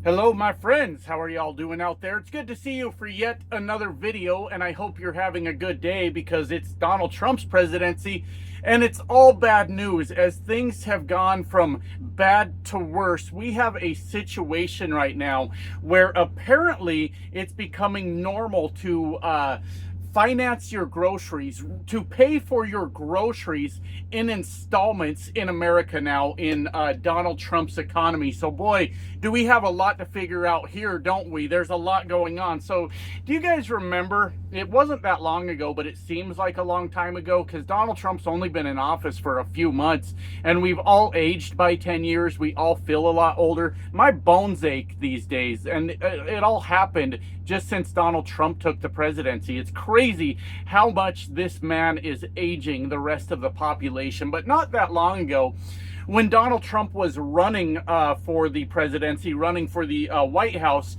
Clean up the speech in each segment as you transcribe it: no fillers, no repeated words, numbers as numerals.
Hello, my friends. How are y'all doing out there? It's good to see you for yet another video, and I hope you're having a good day because it's Donald Trump's presidency, and it's all bad news as things have gone from bad to worse. We have a situation right now where apparently it's becoming normal to finance your groceries, to pay for your groceries in installments in America now in Donald Trump's economy. So boy, do we have a lot to figure out here, don't we? There's a lot going on. So do you guys remember, it wasn't that long ago, but it seems like a long time ago because Donald Trump's only been in office for a few months and we've all aged by 10 years. We all feel a lot older. My bones ache these days, and it all happened just since Donald Trump took the presidency. It's crazy how much this man is aging the rest of the population. But not that long ago, when Donald Trump was running for the presidency, running for the White House,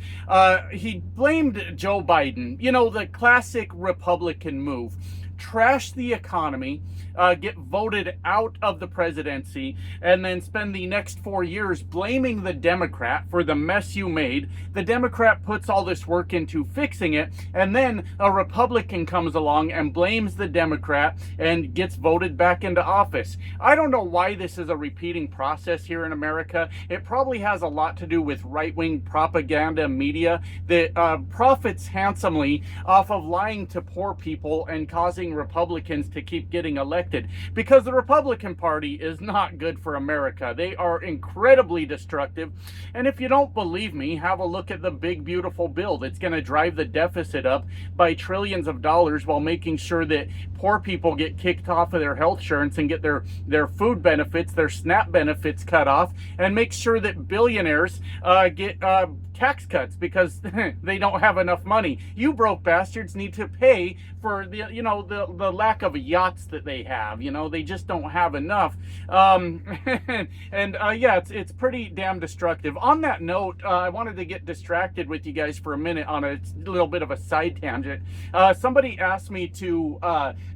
he blamed Joe Biden. You know, the classic Republican move. Trash the economy, get voted out of the presidency, and then spend the next 4 years blaming the Democrat for the mess you made. The Democrat puts all this work into fixing it, and then a Republican comes along and blames the Democrat and gets voted back into office. I don't know why this is a repeating process here in America. It probably has a lot to do with right-wing propaganda media that profits handsomely off of lying to poor people and causing Republicans to keep getting elected, because the Republican Party is not good for America. They are incredibly destructive. And if you don't believe me, have a look at the big beautiful bill that's going to drive the deficit up by trillions of dollars while making sure that poor people get kicked off of their health insurance and get their food benefits, their SNAP benefits cut off, and make sure that billionaires get tax cuts because they don't have enough money. You broke bastards need to pay for the lack of yachts that they have. You know, they just don't have enough. Yeah, it's pretty damn destructive. On that note, I wanted to get distracted with you guys for a minute on a little bit of a side tangent. Somebody asked me to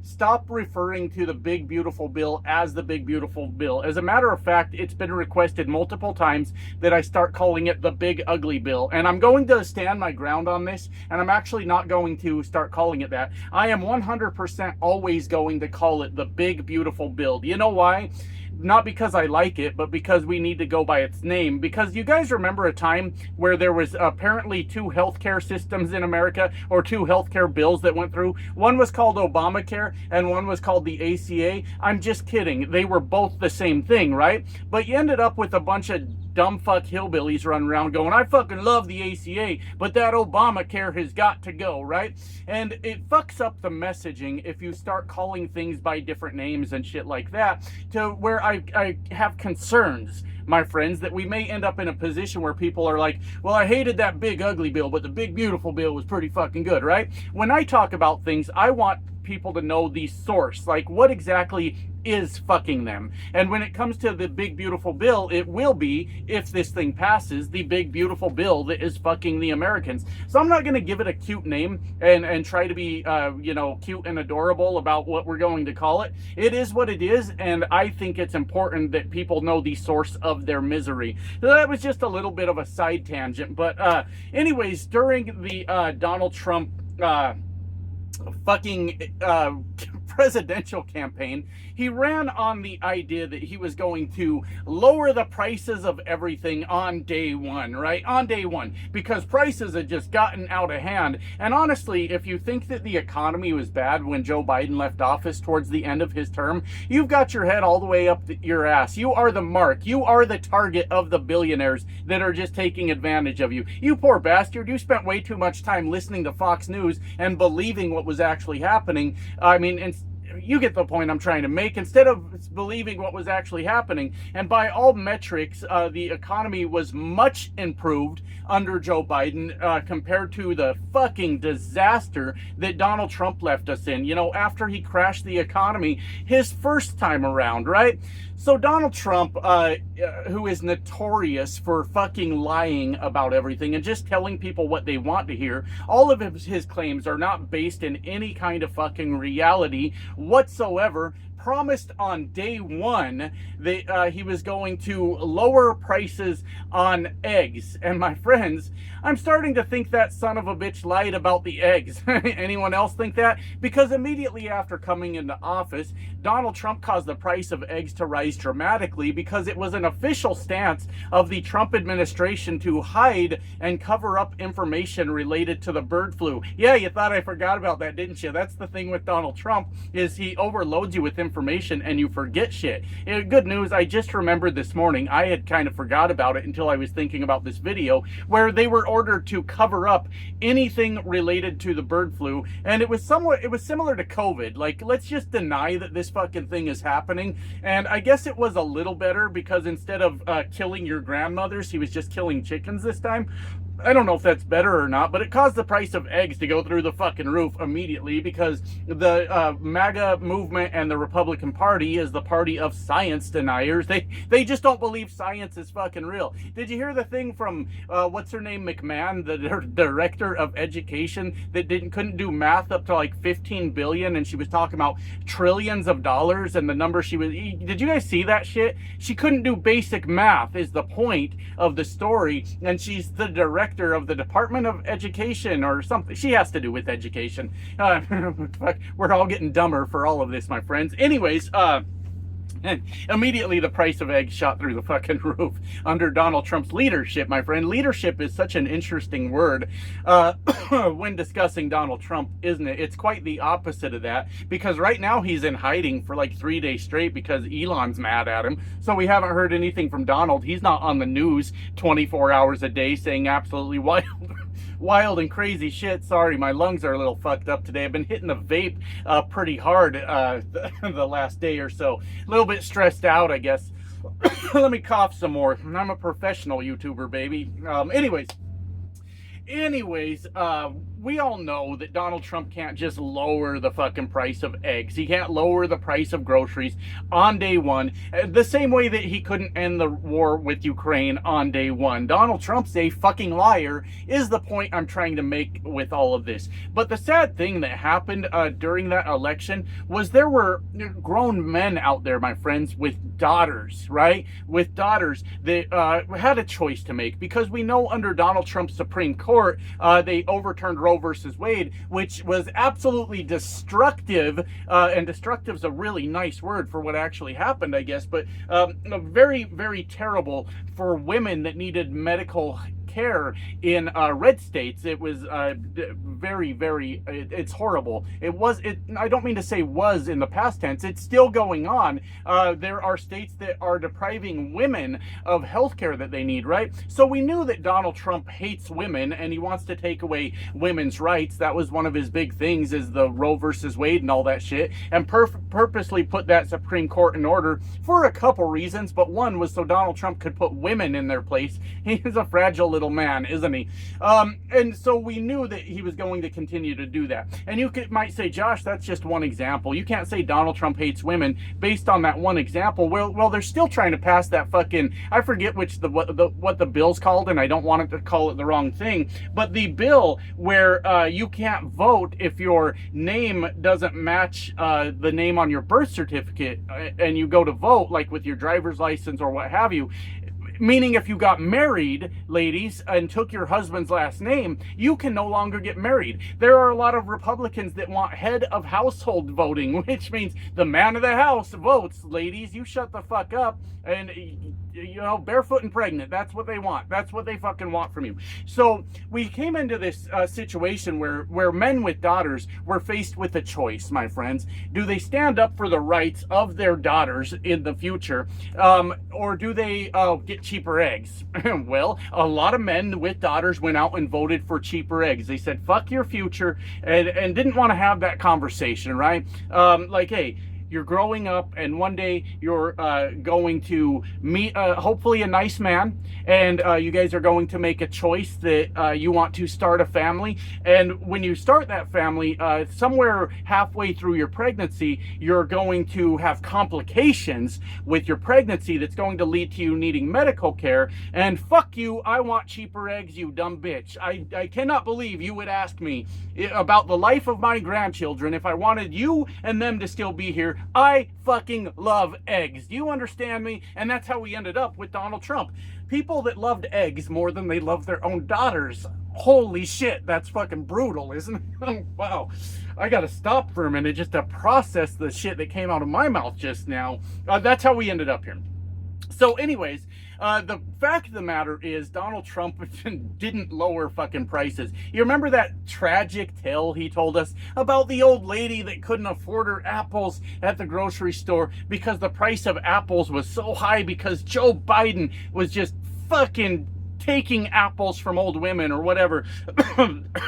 stop referring to the big beautiful bill as the big beautiful bill. As a matter of fact, it's been requested multiple times that I start calling it the big ugly bill, and I'm going to stand my ground on this, and I'm actually not going to start calling it that. I am 100% always going to call it the big beautiful bill. Do you know why? Not because I like it, but because we need to go by its name. Because you guys remember a time where there was apparently two healthcare systems in America, or two healthcare bills that went through. One was called Obamacare and one was called the ACA. I'm just kidding. They were both the same thing, right? But you ended up with a bunch of dumb fuck hillbillies running around going, I fucking love the ACA, but that Obamacare has got to go, right? And it fucks up the messaging if you start calling things by different names and shit like that, to where I have concerns, my friends, that we may end up in a position where people are like, well, I hated that big ugly bill, but the big beautiful bill was pretty fucking good, right? When I talk about things, I want people to know the source, like what exactly is fucking them. And when it comes to the big beautiful bill, it will be, if this thing passes, the big beautiful bill that is fucking the Americans. So I'm not going to give it a cute name and try to be cute and adorable about what we're going to call it. It is what it is, and I think it's important that people know the source of their misery. So that was just a little bit of a side tangent, but anyways, during the Donald Trump presidential campaign, he ran on the idea that he was going to lower the prices of everything on day one, right? On day one, because prices had just gotten out of hand. And honestly, if you think that the economy was bad when Joe Biden left office towards the end of his term, you've got your head all the way up your ass. You are the mark. You are the target of the billionaires that are just taking advantage of you. You poor bastard, you spent way too much time listening to Fox News and believing what was actually happening. I mean, you get the point I'm trying to make, instead of believing what was actually happening. And by all metrics, the economy was much improved under Joe Biden compared to the fucking disaster that Donald Trump left us in, you know, after he crashed the economy his first time around, right? So Donald Trump, who is notorious for fucking lying about everything and just telling people what they want to hear, all of his claims are not based in any kind of fucking reality whatsoever. promised on day one that he was going to lower prices on eggs. And my friends, I'm starting to think that son of a bitch lied about the eggs. Anyone else think that? Because immediately after coming into office, Donald Trump caused the price of eggs to rise dramatically because it was an official stance of the Trump administration to hide and cover up information related to the bird flu. Yeah, you thought I forgot about that, didn't you? That's the thing with Donald Trump, is he overloads you with information and you forget shit. Good news, I just remembered this morning, I had kind of forgot about it until I was thinking about this video, where they were ordered to cover up anything related to the bird flu, and it was similar to COVID. Like, let's just deny that this fucking thing is happening. And I guess it was a little better because instead of killing your grandmothers, he was just killing chickens this time. I don't know if that's better or not, but it caused the price of eggs to go through the fucking roof immediately because the MAGA movement and the Republican Party is the party of science deniers. They just don't believe science is fucking real. Did you hear the thing from what's her name, McMahon, the director of education, that couldn't do math up to like 15 billion, and she was talking about trillions of dollars, and the number she was, did you guys see that shit? She couldn't do basic math is the point of the story, and she's the director of the Department of Education or something. She has to do with education. We're all getting dumber for all of this, my friends. Anyways, and immediately the price of eggs shot through the fucking roof under Donald Trump's leadership, my friend. Leadership is such an interesting word when discussing Donald Trump, isn't it? It's quite the opposite of that, because right now he's in hiding for like 3 days straight because Elon's mad at him. So we haven't heard anything from Donald. He's not on the news 24 hours a day saying absolutely wild and crazy shit. Sorry, my lungs are a little fucked up today. I've been hitting the vape pretty hard the last day or so. A little bit stressed out, I guess. Let me cough some more. I'm a professional YouTuber, baby. Anyways, we all know that Donald Trump can't just lower the fucking price of eggs. He can't lower the price of groceries on day one, the same way that he couldn't end the war with Ukraine on day one. Donald Trump's a fucking liar is the point I'm trying to make with all of this. But the sad thing that happened during that election was there were grown men out there, my friends, with daughters, right? With daughters that had a choice to make, because we know under Donald Trump's Supreme Court, they overturned Roe versus Wade, which was absolutely destructive, and destructive's a really nice word for what actually happened, I guess, but very, very terrible for women that needed medical care in red states. It was very, very, it's horrible. I don't mean to say was in the past tense, it's still going on. There are states that are depriving women of health care that they need, right? So we knew that Donald Trump hates women and he wants to take away women's rights. That was one of his big things, is the Roe versus Wade and all that shit, and purposely put that Supreme Court in order for a couple reasons, but one was so Donald Trump could put women in their place. He's a fragile little man, isn't he? And so we knew that he was going to continue to do that. And you might say, Josh, that's just one example. You can't say Donald Trump hates women based on that one example. Well, they're still trying to pass that fucking, I forget what the bill's called, and I don't want it to call it the wrong thing, but the bill where you can't vote if your name doesn't match the name on your birth certificate, and you go to vote, like with your driver's license or what have you. Meaning if you got married, ladies, and took your husband's last name, you can no longer get married. There are a lot of Republicans that want head of household voting, which means the man of the house votes. Ladies, you shut the fuck up and, you know, barefoot and pregnant. That's what they want. That's what they fucking want from you. So we came into this situation where men with daughters were faced with a choice, my friends. Do they stand up for the rights of their daughters in the future, or do they get cheaper eggs? Well, a lot of men with daughters went out and voted for cheaper eggs. They said, fuck your future, and didn't want to have that conversation, right? Like, hey, you're growing up, and one day you're going to meet hopefully a nice man, and you guys are going to make a choice that you want to start a family. And when you start that family, somewhere halfway through your pregnancy, you're going to have complications with your pregnancy that's going to lead to you needing medical care. And fuck you, I want cheaper eggs, you dumb bitch. I cannot believe you would ask me about the life of my grandchildren if I wanted you and them to still be here. I fucking love eggs. Do you understand me? And that's how we ended up with Donald Trump. People that loved eggs more than they loved their own daughters. Holy shit, that's fucking brutal, isn't it? Wow. I gotta stop for a minute just to process the shit that came out of my mouth just now. That's how we ended up here. So anyways, the fact of the matter is Donald Trump didn't lower fucking prices. You remember that tragic tale he told us about the old lady that couldn't afford her apples at the grocery store because the price of apples was so high because Joe Biden was just fucking taking apples from old women or whatever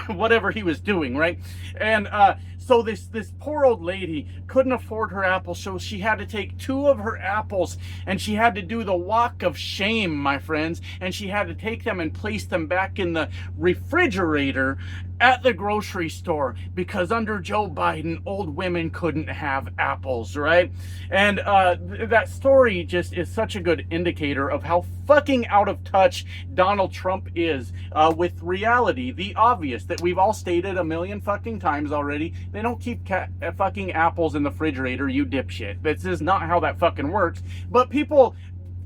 whatever he was doing, right? And so this poor old lady couldn't afford her apples, so she had to take 2 of her apples and she had to do the walk of shame, my friends, and she had to take them and place them back in the refrigerator at the grocery store because under Joe Biden, old women couldn't have apples, right? And that story just is such a good indicator of how fucking out of touch Donald Trump is with reality, the obvious that we've all stated a million fucking times already. They don't keep fucking apples in the refrigerator, you dipshit. This is not how that fucking works. But people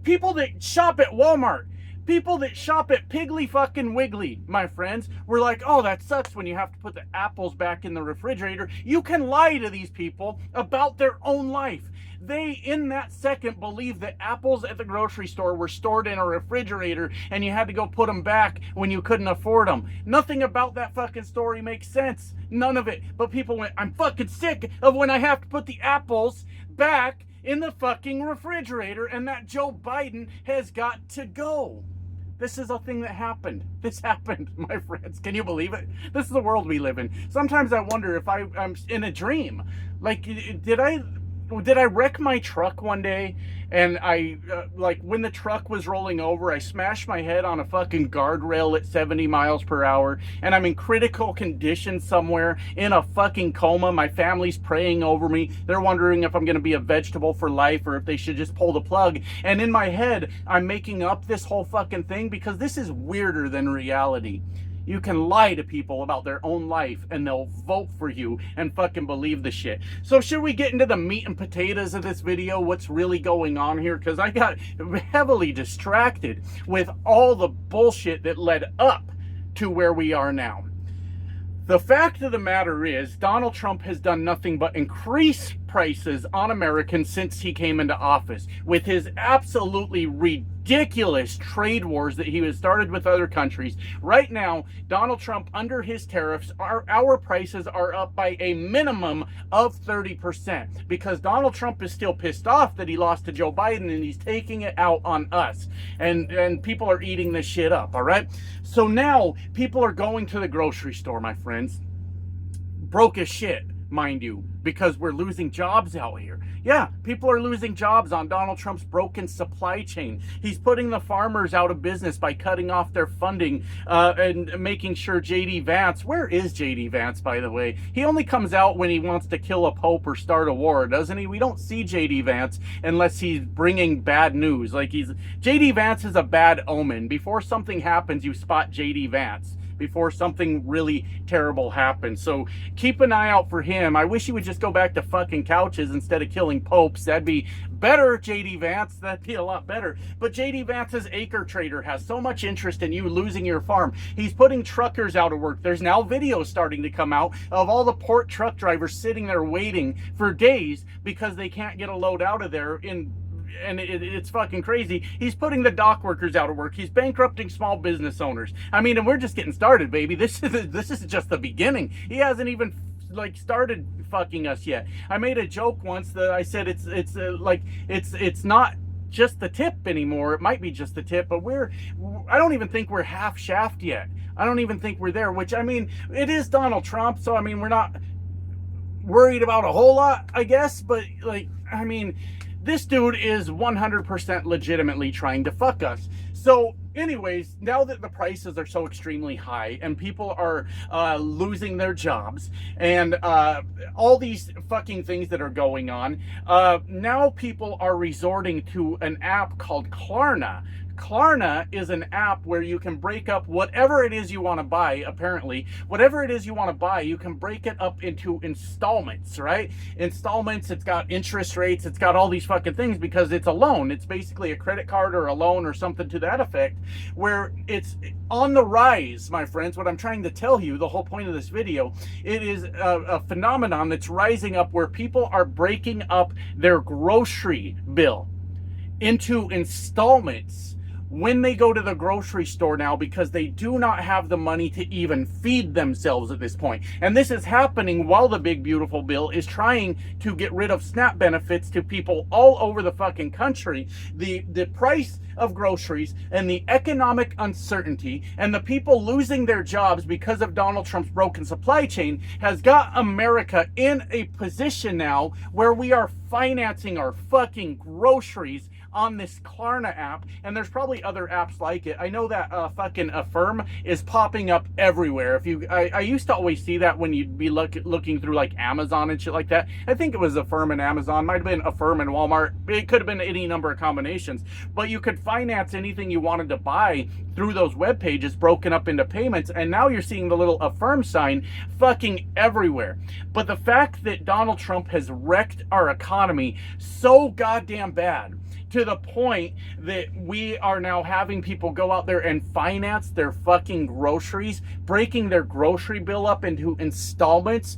that shop at Walmart, people that shop at Piggly fucking Wiggly, my friends, were like, oh, that sucks when you have to put the apples back in the refrigerator. You can lie to these people about their own life. They, in that second, believed that apples at the grocery store were stored in a refrigerator and you had to go put them back when you couldn't afford them. Nothing about that fucking story makes sense. None of it. But people went, I'm fucking sick of when I have to put the apples back in the fucking refrigerator and that Joe Biden has got to go. This is a thing that happened. This happened, my friends. Can you believe it? This is the world we live in. Sometimes I wonder if I'm in a dream. Like, did I wreck my truck one day and I, like, when the truck was rolling over, I smashed my head on a fucking guardrail at 70 miles per hour and I'm in critical condition somewhere in a fucking coma. My family's praying over me. They're wondering if I'm going to be a vegetable for life or if they should just pull the plug. And in my head, I'm making up this whole fucking thing because this is weirder than reality. You can lie to people about their own life and they'll vote for you and fucking believe the shit. So should we get into the meat and potatoes of this video? What's really going on here? Because I got heavily distracted with all the bullshit that led up to where we are now. The fact of the matter is, Donald Trump has done nothing but increase prices on Americans since he came into office with his absolutely ridiculous trade wars that he has started with other countries. Right now, Donald Trump, under his tariffs, our prices are up by a minimum of 30% because Donald Trump is still pissed off that he lost to Joe Biden and he's taking it out on us. And people are eating this shit up, all right? So now people are going to the grocery store, my friends, broke as shit, mind you, because we're losing jobs out here. Yeah, people are losing jobs on Donald Trump's broken supply chain. He's putting the farmers out of business by cutting off their funding and making sure J.D. Vance, where is J.D. Vance, by the way? He only comes out when he wants to kill a pope or start a war, doesn't he? We don't see J.D. Vance unless he's bringing bad news. Like J.D. Vance is a bad omen. Before something happens, you spot J.D. Vance before something really terrible happens. So keep an eye out for him. I wish he would just go back to fucking couches instead of killing popes. That'd be better, J.D. Vance. That'd be a lot better. But J.D. Vance's acre trader has so much interest in you losing your farm. He's putting truckers out of work. There's now videos starting to come out of all the port truck drivers sitting there waiting for days because they can't get a load out of there and it's fucking crazy. He's putting the dock workers out of work. He's bankrupting small business owners. I mean, and we're just getting started, baby. This is just the beginning. He hasn't even like started fucking us yet. I made a joke once that I said it's not just the tip anymore. It might be just the tip, but I don't even think we're half shaft yet. I don't even think we're there, which, I mean, it is Donald Trump, so I mean, we're not worried about a whole lot, I guess, but like, I mean, this dude is 100% legitimately trying to fuck us. So anyways, now that the prices are so extremely high and people are losing their jobs and all these fucking things that are going on, now people are resorting to an app called Klarna. Klarna is an app where you can break up whatever it is you want to buy, apparently. Whatever it is you want to buy, you can break it up into installments, right? Installments, it's got interest rates, it's got all these fucking things because it's a loan. It's basically a credit card or a loan or something to that effect, where it's on the rise, my friends. What I'm trying to tell you, the whole point of this video, it is a phenomenon that's rising up where people are breaking up their grocery bill into installments when they go to the grocery store now, because they do not have the money to even feed themselves at this point. And this is happening while the big beautiful bill is trying to get rid of SNAP benefits to people all over the fucking country. The price of groceries and the economic uncertainty and the people losing their jobs because of Donald Trump's broken supply chain has got America in a position now where we are financing our fucking groceries on this Klarna app, and there's probably other apps like it. I know that fucking Affirm is popping up everywhere. I used to always see that when you'd be looking through like Amazon and shit like that. I think it was Affirm and Amazon, might have been Affirm and Walmart. It could have been any number of combinations, but you could finance anything you wanted to buy through those web pages broken up into payments, and now you're seeing the little Affirm sign fucking everywhere. But the fact that Donald Trump has wrecked our economy so goddamn bad, to the point that we are now having people go out there and finance their fucking groceries, breaking their grocery bill up into installments.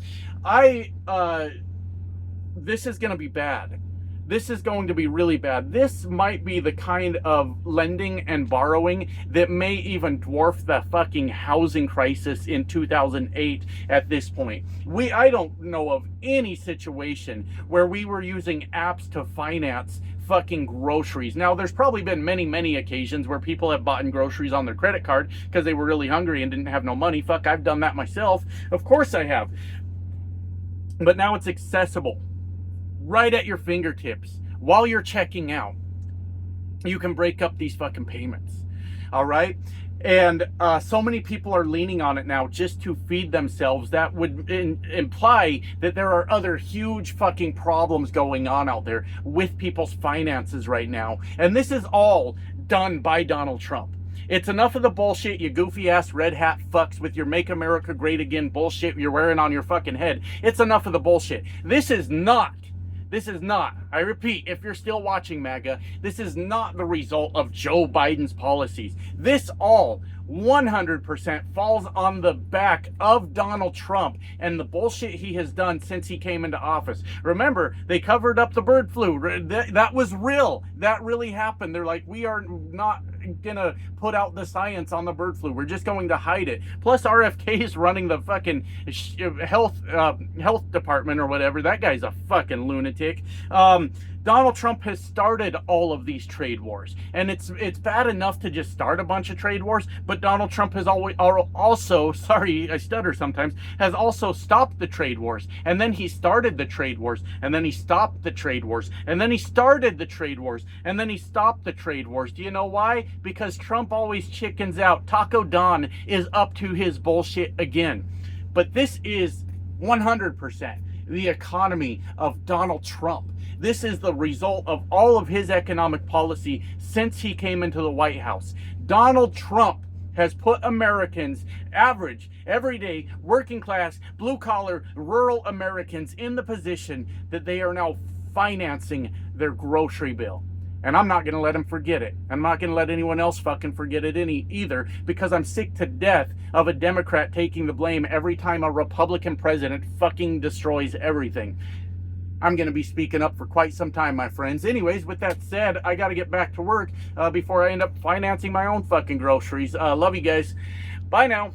This is going to be bad. This is going to be really bad. This might be the kind of lending and borrowing that may even dwarf the fucking housing crisis in 2008 at this point. I don't know of any situation where we were using apps to finance fucking groceries. Now, there's probably been many occasions where people have bought groceries on their credit card because they were really hungry and didn't have no money. Fuck, I've done that myself. Of course I have. But now it's accessible right at your fingertips while you're checking out. You can break up these fucking payments. All right? And so many people are leaning on it now just to feed themselves. That would imply that there are other huge fucking problems going on out there with people's finances right now. And this is all done by Donald Trump. It's enough of the bullshit, you goofy ass red hat fucks with your Make America Great Again bullshit you're wearing on your fucking head. It's enough of the bullshit. This is not, I repeat, if you're still watching MAGA, this is not the result of Joe Biden's policies. This all 100% falls on the back of Donald Trump and the bullshit he has done since he came into office. Remember, they covered up the bird flu. That was real. That really happened. They're like, we are not gonna put out the science on the bird flu. We're just going to hide it. Plus, RFK is running the fucking health department or whatever. That guy's a fucking lunatic. Donald Trump has started all of these trade wars, and it's bad enough to just start a bunch of trade wars, but Donald Trump has also, sorry, I stutter sometimes, has also stopped the trade wars, and then he started the trade wars, and then he stopped the trade wars, and then he started the trade wars, and then he stopped the trade wars. Do you know why? Because Trump always chickens out. Taco Don is up to his bullshit again. But this is 100% the economy of Donald Trump. This is the result of all of his economic policy since he came into the White House. Donald Trump has put Americans, average, everyday, working class, blue collar, rural Americans in the position that they are now financing their grocery bill. And I'm not going to let him forget it. I'm not going to let anyone else fucking forget it either, because I'm sick to death of a Democrat taking the blame every time a Republican president fucking destroys everything. I'm going to be speaking up for quite some time, my friends. Anyways, with that said, I got to get back to work before I end up financing my own fucking groceries. Love you guys. Bye now.